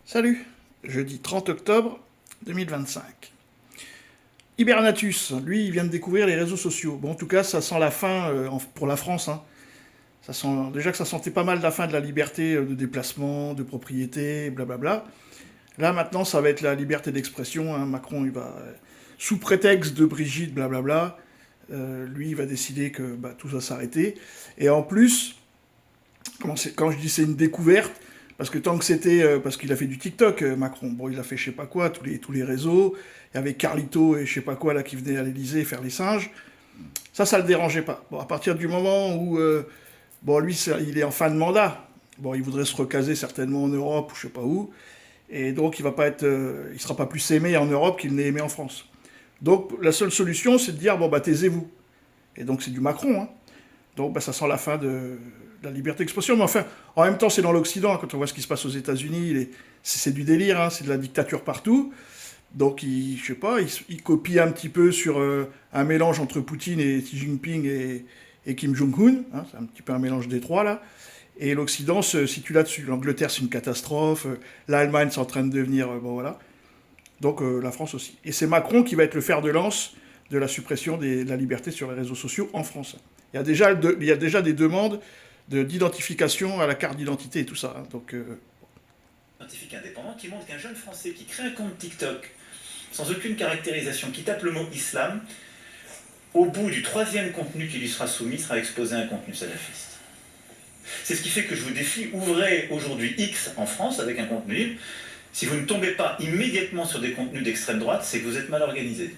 Salut, jeudi 30 octobre 2025. Hibernatus, lui, il vient de découvrir les réseaux sociaux. Bon, en tout cas, ça sent la fin pour la France, hein. Ça sent, déjà que ça sentait pas mal la fin de la liberté de déplacement, de propriété, blablabla. Là, maintenant, ça va être la liberté d'expression, hein. Macron, il va, sous prétexte de Brigitte, blablabla, lui, il va décider que tout va s'arrêter. Et en plus, quand je dis c'est une découverte, parce que tant que c'était... parce qu'il a fait du TikTok, Macron. Bon, il a fait je sais pas quoi, tous les réseaux. Il y avait Carlito et je sais pas quoi, là, qui venaient à l'Elysée faire les singes. Ça le dérangeait pas. Bon, à partir du moment où... bon, lui, il est en fin de mandat. Bon, il voudrait se recaser certainement en Europe ou je sais pas où. Et donc, il va pas être... il sera pas plus aimé en Europe qu'il n'est aimé en France. Donc, la seule solution, c'est de dire, bon, taisez-vous. Et donc, c'est du Macron, hein. Donc ça sent la fin de la liberté d'expression. Mais enfin, en même temps, c'est dans l'Occident, hein, quand on voit ce qui se passe aux États-Unis, c'est du délire, hein, c'est de la dictature partout. Donc, je sais pas, il copie un petit peu sur un mélange entre Poutine et Xi Jinping et Kim Jong-un. Hein, c'est un petit peu un mélange des trois, là. Et l'Occident se situe là-dessus. L'Angleterre, c'est une catastrophe. L'Allemagne, c'est en train de devenir... bon, voilà. Donc, la France aussi. Et c'est Macron qui va être le fer de lance de la suppression de la liberté sur les réseaux sociaux en France. Il y a déjà des demandes d'identification à la carte d'identité et tout ça. Hein. Donc, scientifique indépendant qui montre qu'un jeune Français qui crée un compte TikTok sans aucune caractérisation, qui tape le mot islam, au bout du troisième contenu qui lui sera soumis, sera exposé à un contenu salafiste. C'est ce qui fait que je vous défie, ouvrez aujourd'hui X en France avec un contenu libre. Si vous ne tombez pas immédiatement sur des contenus d'extrême droite, c'est que vous êtes mal organisé.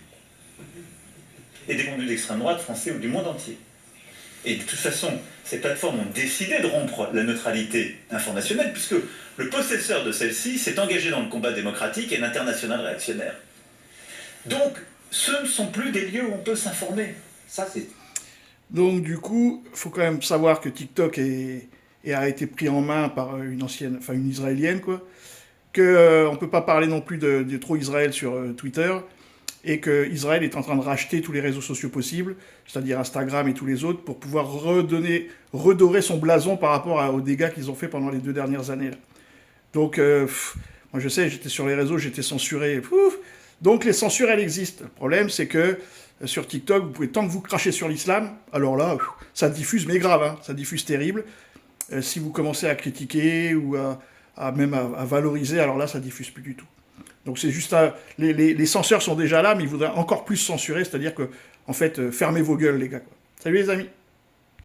Et des contenus d'extrême droite français ou du monde entier. Et de toute façon, ces plateformes ont décidé de rompre la neutralité informationnelle, puisque le possesseur de celle-ci s'est engagé dans le combat démocratique et l'international réactionnaire. Donc, ce ne sont plus des lieux où on peut s'informer. Ça, c'est... Donc, du coup, il faut quand même savoir que TikTok a été pris en main par une Israélienne, quoi. Qu'on ne peut pas parler non plus de trop Israël sur Twitter. Et qu'Israël est en train de racheter tous les réseaux sociaux possibles, c'est-à-dire Instagram et tous les autres, pour pouvoir redorer son blason par rapport aux dégâts qu'ils ont fait pendant les 2 dernières années. Là. Donc, moi je sais, j'étais sur les réseaux, j'étais censuré. Donc les censures, elles existent. Le problème, c'est que sur TikTok, vous pouvez, tant que vous crachez sur l'islam, alors là, ça diffuse, mais grave, hein, ça diffuse terrible. Si vous commencez à critiquer ou même à valoriser, alors là, ça diffuse plus du tout. Donc c'est juste les censeurs sont déjà là, mais ils voudraient encore plus censurer, c'est-à-dire que, en fait, fermez vos gueules, les gars. Quoi. Salut les amis.